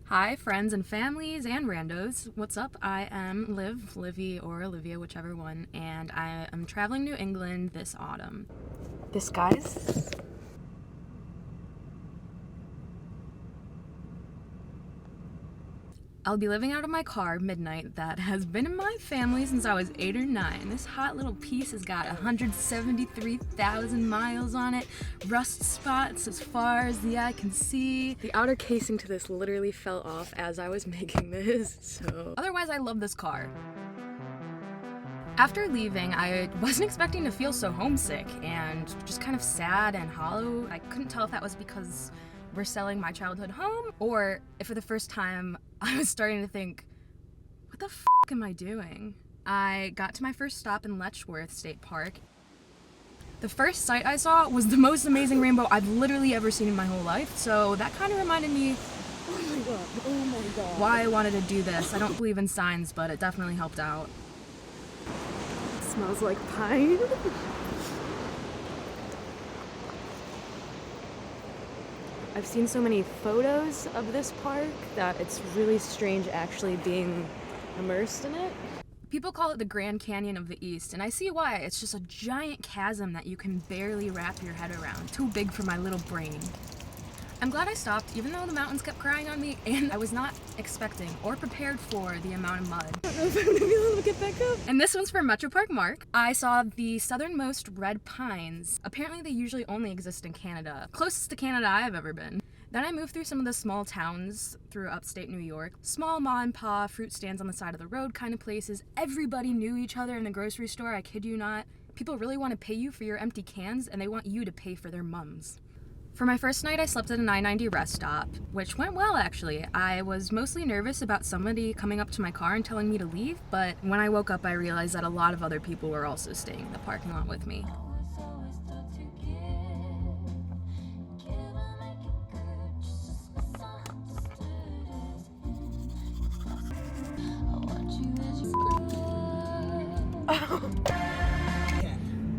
Hi, friends and families and randos. What's up? I am Livy, or Olivia, whichever one, and I am traveling New England this autumn. This, guys. I'll be living out of my car midnight that has been in my family since I was 8 or 9. This hot little piece has got 173,000 miles on it, rust spots as far as the eye can see. The outer casing to this literally fell off as I was making this, so otherwise I love this car. After leaving, I wasn't expecting to feel so homesick and just kind of sad and hollow. I couldn't tell if that was because we're selling my childhood home, or if for the first time I was starting to think, what the f*** am I doing? I got to my first stop in Letchworth State Park. The first sight I saw was the most amazing rainbow I've literally ever seen in my whole life, so that kind of reminded me oh my god, why I wanted to do this. I don't believe in signs, but it definitely helped out. It smells like pine. I've seen so many photos of this park that it's really strange actually being immersed in it. People call it the Grand Canyon of the East, and I see why. It's just a giant chasm that you can barely wrap your head around. Too big for my little brain. I'm glad I stopped, even though the mountains kept crying on me, and I was not expecting or prepared for the amount of mud. I don't know if I'm gonna be able to get back up. And this one's for Metro Park Mark. I saw the southernmost red pines. Apparently they usually only exist in Canada. Closest to Canada I've ever been. Then I moved through some of the small towns through upstate New York. Small ma and pa fruit stands on the side of the road kind of places. Everybody knew each other in the grocery store, I kid you not. People really want to pay you for your empty cans, and they want you to pay for their mums. For my first night, I slept at an I-90 rest stop, which went well actually. I was mostly nervous about somebody coming up to my car and telling me to leave, but when I woke up I realized that a lot of other people were also staying in the parking lot with me.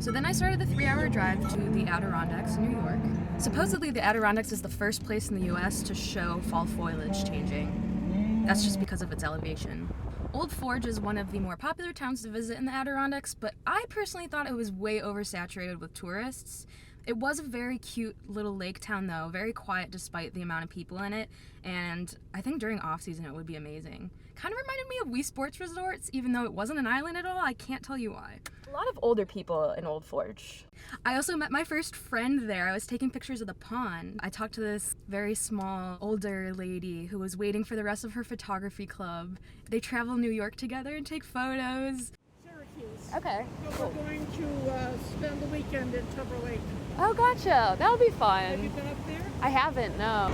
So then I started the 3-hour drive to the Adirondacks in New York. Supposedly the Adirondacks is the first place in the US to show fall foliage changing. That's just because of its elevation. Old Forge is one of the more popular towns to visit in the Adirondacks, but I personally thought it was way oversaturated with tourists. It was a very cute little lake town though, very quiet despite the amount of people in it, and I think during off-season it would be amazing. Kind of reminded me of Wii Sports Resorts, even though it wasn't an island at all. I can't tell you why. A lot of older people in Old Forge. I also met my first friend there. I was taking pictures of the pond. I talked to this very small, older lady who was waiting for the rest of her photography club. They travel New York together and take photos. Syracuse. Okay. So we're going to spend the weekend in Tupper Lake. Oh, gotcha. That'll be fun. Have you been up there? I haven't, no.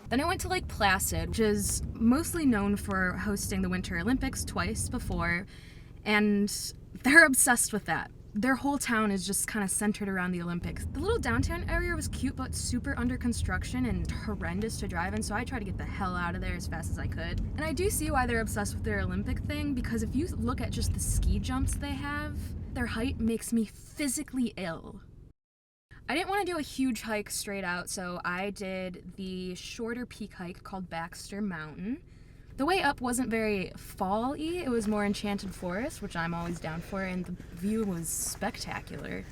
Then I went to Lake Placid, which is mostly known for hosting the Winter Olympics twice before, and they're obsessed with that. Their whole town is just kind of centered around the Olympics. The little downtown area was cute, but super under construction and horrendous to drive in, so I tried to get the hell out of there as fast as I could. And I do see why they're obsessed with their Olympic thing, because if you look at just the ski jumps they have, their height makes me physically ill. I didn't want to do a huge hike straight out, so I did the shorter peak hike called Baxter Mountain. The way up wasn't very fall-y, it was more enchanted forest, which I'm always down for, and the view was spectacular.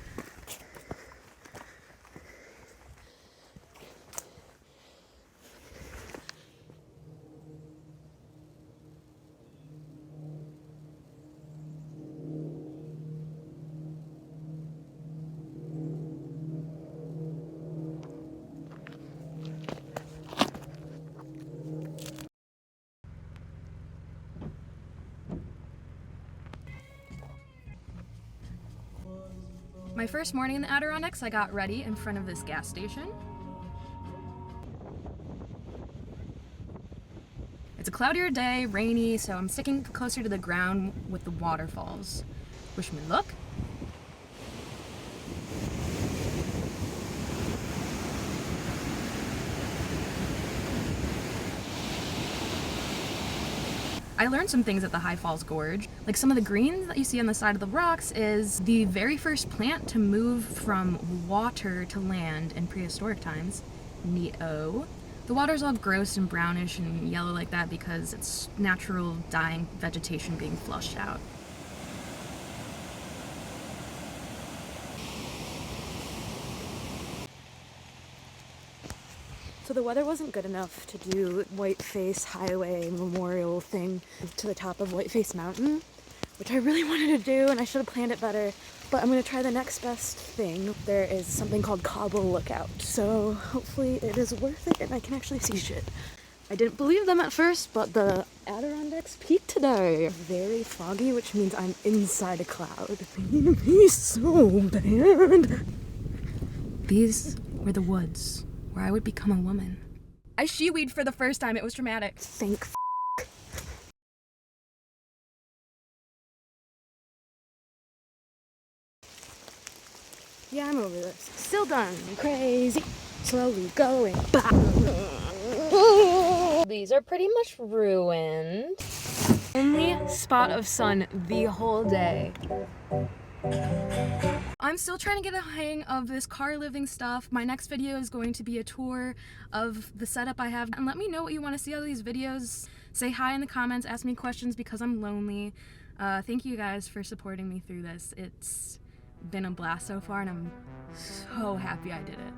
My first morning in the Adirondacks, I got ready in front of this gas station. It's a cloudier day, rainy, so I'm sticking closer to the ground with the waterfalls. Wish me luck. I I learned some things at the High Falls Gorge. Like some of the greens that you see on the side of the rocks is the very first plant to move from water to land in prehistoric times. Neato. The water's all gross and brownish and yellow like that because it's natural dying vegetation being flushed out. So the weather wasn't good enough to do Whiteface Highway Memorial thing to the top of Whiteface Mountain, which I really wanted to do, and I should have planned it better. But I'm gonna try the next best thing. There is something called Cobble Lookout, so hopefully it is worth it and I can actually see shit. I didn't believe them at first, but the Adirondacks peaked today. Very foggy, which means I'm inside a cloud. I'm gonna be so bad. These were the woods where I would become a woman. I she-weed for the first time. It was dramatic. Thank Yeah, I'm over this. Still done. Crazy. Slowly going back. These are pretty much ruined. Only spot of sun the whole day. I'm still trying to get a hang of this car living stuff. My next video is going to be a tour of the setup I have. And let me know what you want to see out of these videos. Say hi in the comments, ask me questions because I'm lonely. Thank you guys for supporting me through this. It's been a blast so far and I'm so happy I did it.